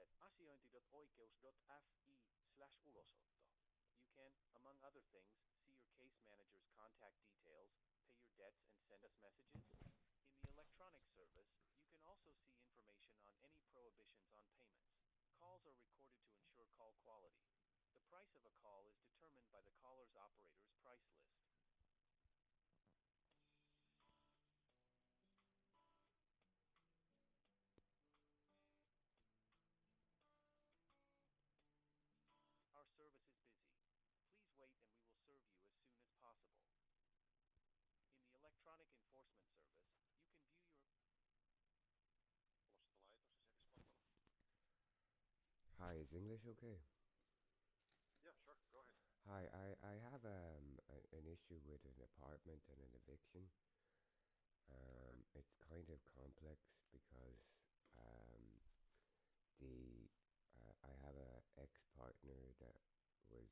at asiointi.oikeus.fi/ulosotto. You can, among other things, see your case manager's contact details, pay your debts, and send us messages. In the electronic service, you can also see information on any prohibitions on payments. Calls are recorded to ensure call quality. The price of a call is determined by the caller's operator's price list. Our service is busy. Please wait and we will serve you as soon as possible. In the electronic enforcement service, you can view your... Ulosottolaitos asiakaspalvelu. Hi, is English okay? Yeah, sure. Go ahead. Hi, I have an issue with an apartment and an eviction. It's kind of complex because I have a ex-partner that was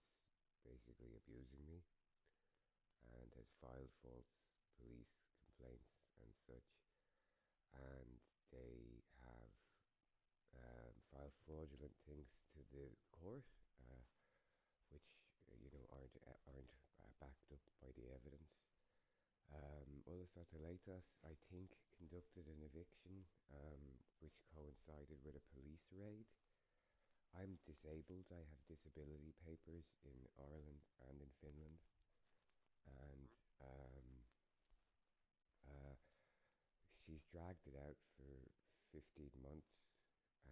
basically abusing me and has filed false police complaints and such, and they have filed fraudulent things to the court, which aren't backed up by the evidence. Ulosottolaitos, I think, conducted an eviction which coincided with a police raid. I'm disabled. I have disability papers in Ireland and in Finland, and she's dragged it out for 15 months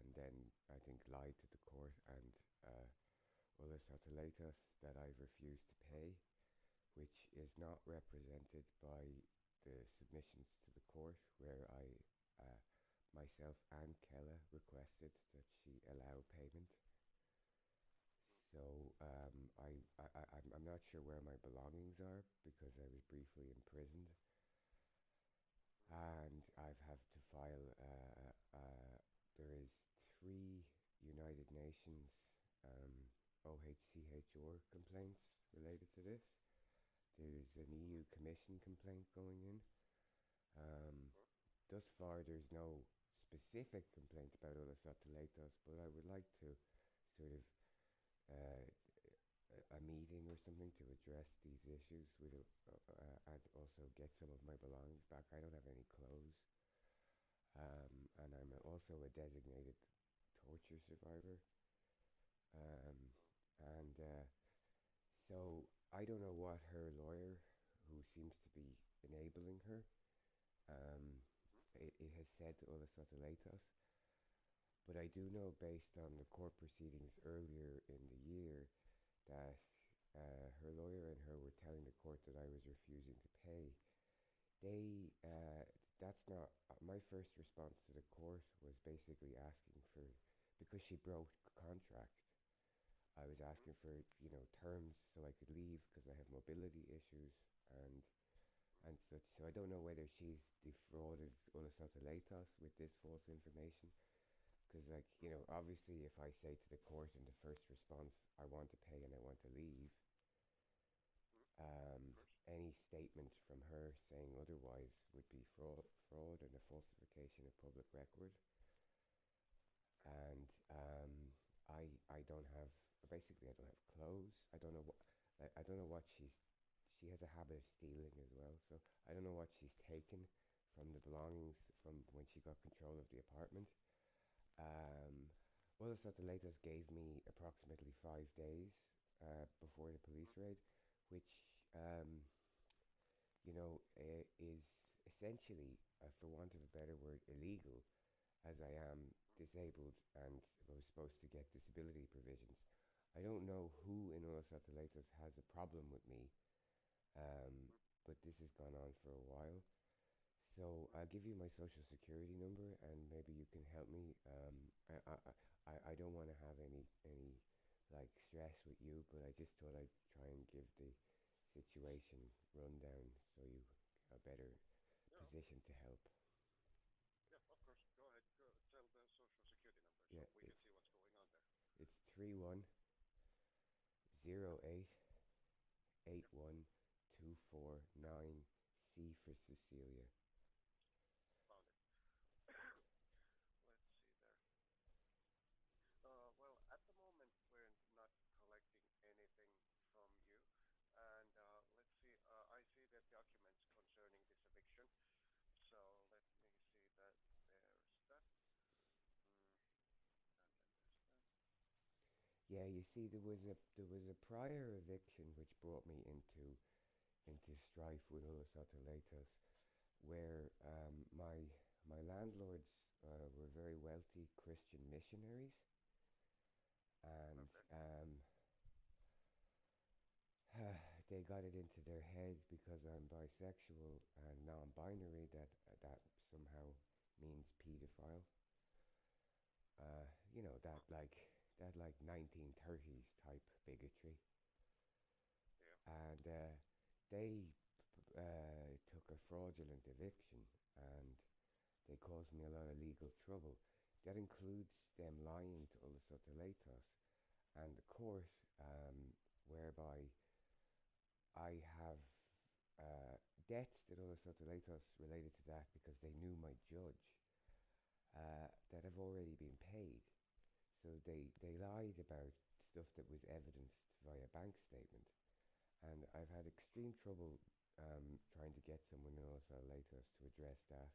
and then I think lied to the court and Ulosottolaitos that I've refused to pay, which is not represented by the submissions to the court, where I myself and Kella requested that she allow payment. So I'm not sure where my belongings are because I was briefly imprisoned, and I've had to file. There is 3 United Nations OHCHR complaints related to this. There's an EU Commission complaint going in. Thus far, there's no specific complaint about Ulosottolaitos, but I would like to sort of a meeting or something to address these issues with and also get some of my belongings back. I don't have any clothes, and I'm also a designated torture survivor, and so I don't know what her lawyer, who seems to be enabling her, it has said to Ulosottolaitos, but I do know, based on the court proceedings earlier in the year, that her lawyer and her were telling the court that I was refusing to pay. That's not my first response to the court. Was basically asking for, because she broke contract, I was asking for terms so I could leave because I have mobility issues and such. So I don't know whether she's defrauded Ulosottolaitos with this false information. Because, obviously if I say to the court in the first response, I want to pay and I want to leave, any statement from her saying otherwise would be fraud and a falsification of public record. And I don't have clothes. I don't know what she has a habit of stealing as well. So I don't know what she's taken from the belongings from when she got control of the apartment. Ulosottolaitos gave me approximately 5 days before the police raid, which is essentially, for want of a better word, illegal, as I am disabled and was supposed to get disability provisions. I don't know who in Ulosottolaitos has a problem with me, but this has gone on for a while. So I'll give you my social security number and maybe you can help me. I don't want to have any stress with you, but I just thought I'd try and give the situation rundown so you are better positioned to help. Yeah, of course. Go ahead. Tell the social security number so we can see what's going on there. It's 310881249, C for Cecilia. Found it. Let's see there. see, there was a prior eviction which brought me into strife with Ulosottolaitos, where my landlords were very wealthy Christian missionaries, and Okay. they got it into their heads because I'm bisexual and non-binary that somehow means paedophile. Huh. That like 1930s type bigotry, Yeah. and they took a fraudulent eviction, and they caused me a lot of legal trouble. That includes them lying to Ulosottolaitos and the court, whereby I have debts that Ulosottolaitos related to that because they knew my judge, that have already been paid. So they lied about stuff that was evidenced via bank statement. And I've had extreme trouble trying to get someone in Ulosottolaitos to address that.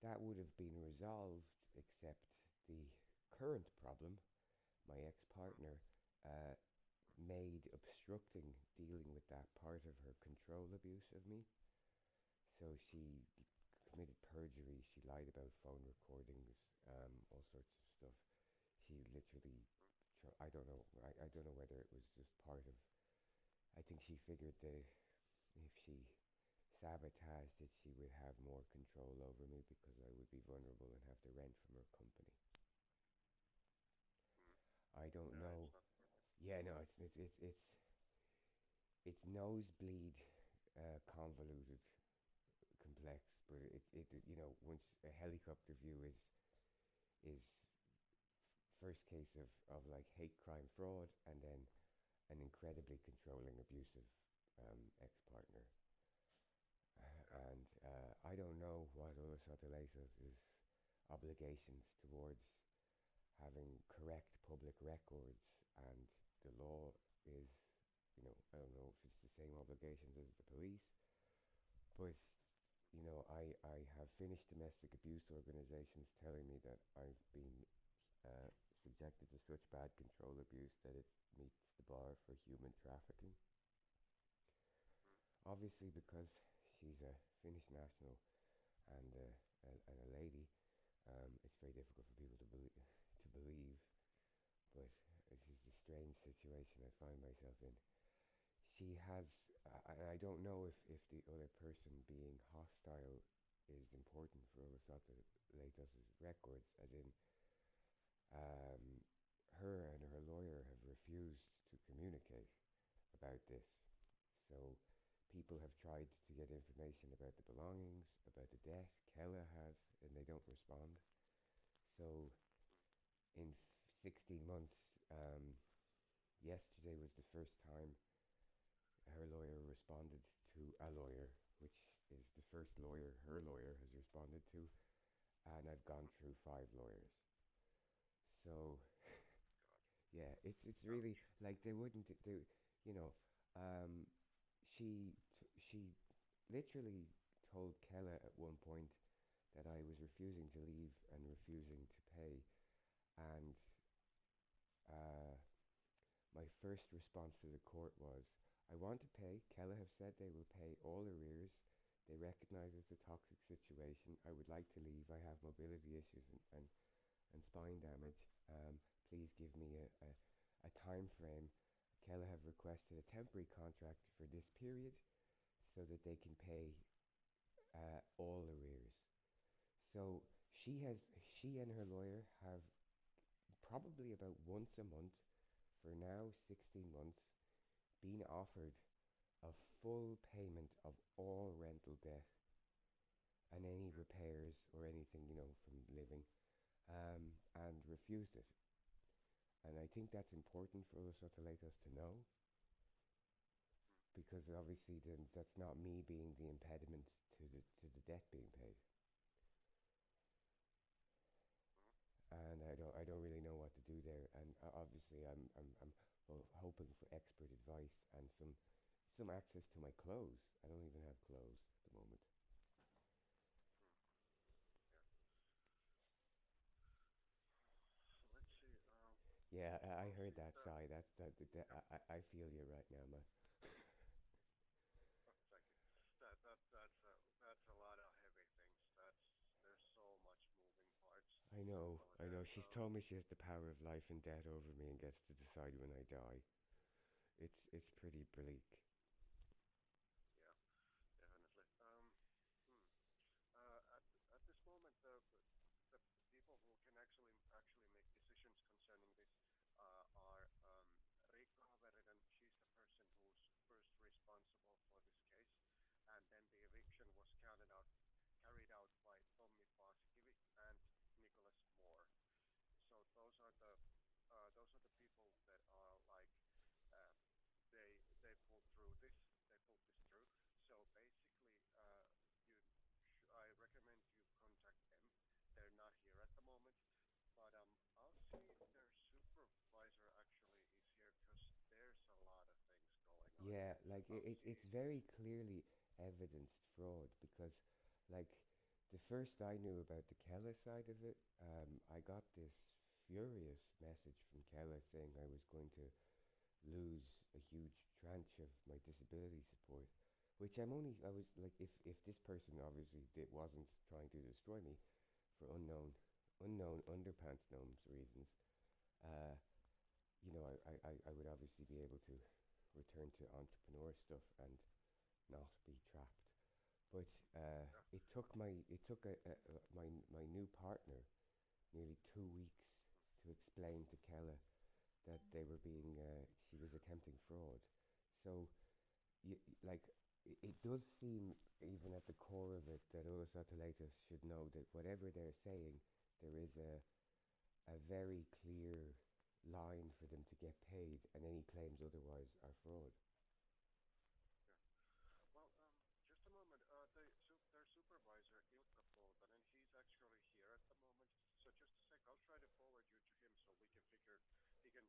That would have been resolved, except the current problem, my Hmm. ex-partner, uh, made obstructing dealing with that part of her control abuse of me. So Hmm. she committed perjury. She lied about phone recordings, all sorts of stuff. She literally, Hmm. I don't know. I don't know whether it was just part of. I think she figured that if she sabotaged it, she would have more control over me because I would be vulnerable and have to rent from her company. Hmm. I don't Yeah, know. it's not. Yeah, no, it's nosebleed, convoluted, complex, but once a helicopter view is first case of like hate crime fraud, and then an incredibly controlling, abusive ex-partner. Yeah. And I don't know what Ulosottolaitos' obligations towards having correct public records and the law is. I don't know if it's the same obligations as the police, but I have Finnish domestic abuse organizations telling me that I've been uh, subjected to such bad control abuse that it meets the bar for human trafficking. Hmm. Obviously, because she's a Finnish national and a lady, it's very difficult for people to believe. But this is the strange situation I find myself in. She has, and I don't know if the other person being hostile is important for Ulosottolaitos' records, as in, um, her and her lawyer have refused to communicate about this. So people have tried to get information about the belongings, about the debt. Kella has, and they don't respond. So Hmm. in 16 months, um, yesterday was the first time her lawyer responded to a lawyer, which is the first lawyer her lawyer has responded to, and I've gone Hmm. through 5 lawyers. So God. yeah, it's really Ouch. like they wouldn't do, you know, um, she literally told Kella at one point that I was refusing to leave and refusing to pay, and uh, my first response to the court was, I want to pay. Kella have said they will pay all arrears. They recognize it's a toxic situation. I would like to leave. I have mobility issues and spine Hmm. damage. Please give me a time frame. Kella have requested a temporary contract for this period so that they can pay all arrears. So she has, she and her lawyer have probably about once a month for now 16 months been offered a full payment of all rental debt and any Yeah. repairs or anything, from living, and refused it. And I think that's important for Ulosottolaitos to know, Hmm. because obviously then that's not me being the impediment to the debt being paid. Hmm. And I don't really know what to do there. And obviously I'm well, hoping for expert advice and some access to my clothes. I don't even have clothes at the moment. Hmm. Yeah. Let's see. Yeah, I Well, heard see, that sigh. yeah, I feel you right now, man. thank you. That's a lot of heavy things. There's so much moving parts over I know. there. She's told me she has the power of life and death over me and gets to decide when I die. It's pretty bleak. Yeah, definitely. Hmm. At this moment, the people who can actually make decisions concerning this are Riikka Haverinen. She's the person who's first responsible for this case, and then the eviction was carried out by Tommi Paasikivi and Nicholas Moore. So those are the people that are like uh, they pulled through this. They pulled this through. So basically, I recommend you contact them. They're not here at the moment, but I'll see if their supervisor actually is here because there's a lot of things going on Yeah, here. like I'll it's see. very clearly evidenced fraud because, like, the first I knew about the Keller side of it, I got this furious message from Keller saying I was going to lose a huge tranche of my disability support, which I was like, if this person obviously wasn't trying to destroy me for unknown underpants gnomes reasons, uh, I would obviously be able to return to entrepreneur stuff and not be trapped. But Yeah, it took my new partner nearly 2 weeks to explain to Kella that she was attempting fraud. So, like, it does seem, even at the core of it, that Ulosottolaitos should know that whatever they're saying, there is a very clear line for them to get paid, and any claims otherwise are fraud. yeah. Well, just a moment. Their supervisor, Ilkka Poltonen, he's actually here at the moment. So just a sec, I'll try to forward you to him so he can give you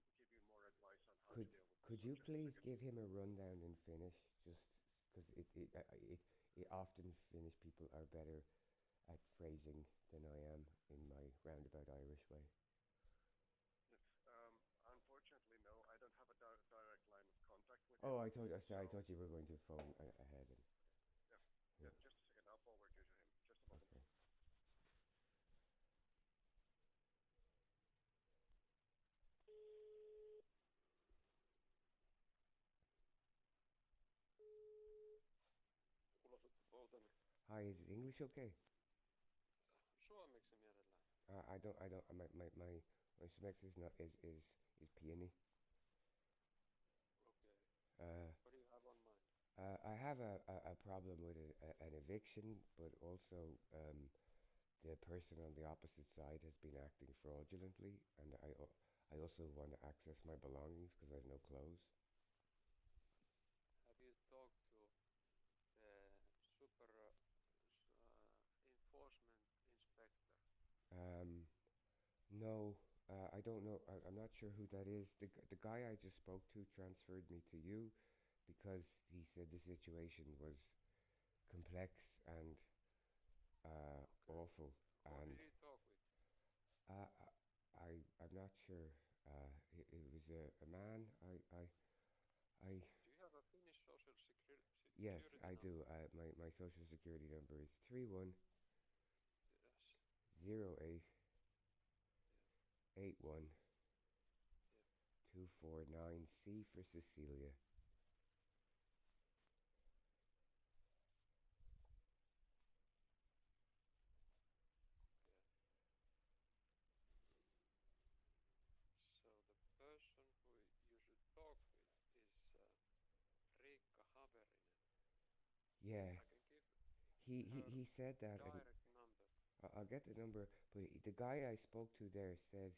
more advice on how to Could deal with this. could So you just a please second. give him a rundown in Finnish, just because it often Finnish people are better at phrasing than I am in my roundabout Irish way. Unfortunately, no, I don't have a direct line of contact with him. Oh, sorry, I So, thought you were going to phone ahead. yeah, Yeah, yeah, just a second. I'll forward you to him. Just a moment. okay. Ulosottopoltonen. Hi, is it English okay? Suomeksi mielellään. I don't, my Smex is not, is peony. Okay. Uh, What do you have on mind? I have a problem with an eviction, but also, the person on the opposite side has been acting fraudulently, and I also want to access my belongings because I have no clothes. Have you talked to the super enforcement inspector? Um, no, I don't know. I'm not sure who that is. The guy I just spoke to transferred me to you because he said the situation was complex and Okay. awful, Who did and he talk with? uh, I'm not sure. It was a man. I Do you have a Finnish social Yes, security I number? do. My social security number is three one Yes. zero eight Yeah. 81 Yeah. 249. C for Cecilia. Okay. So the person who you should talk with is Riikka Haverinen. Yeah, I can give her he said that, and direct number. I'll get the number. But the guy I spoke to there said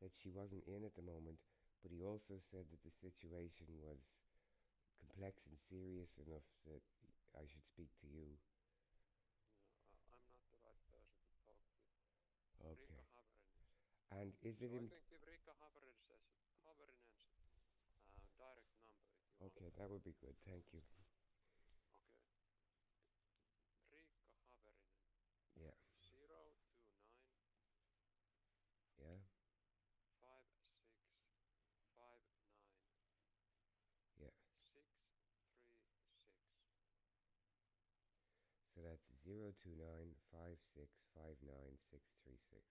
that she wasn't in at the moment, but he also said that the situation was complex and serious enough that I should speak to you. No, I'm not the right person to talk with. Riikka Okay. Haverinen is. And is it So I in? can give Haverinen's direct number if you want. Okay, that would be good. Thank you. Okay. Riikka Haverinen. Yeah. 029 Yeah. 56 029565966. Yes.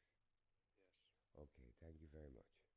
Okay, thank you very much.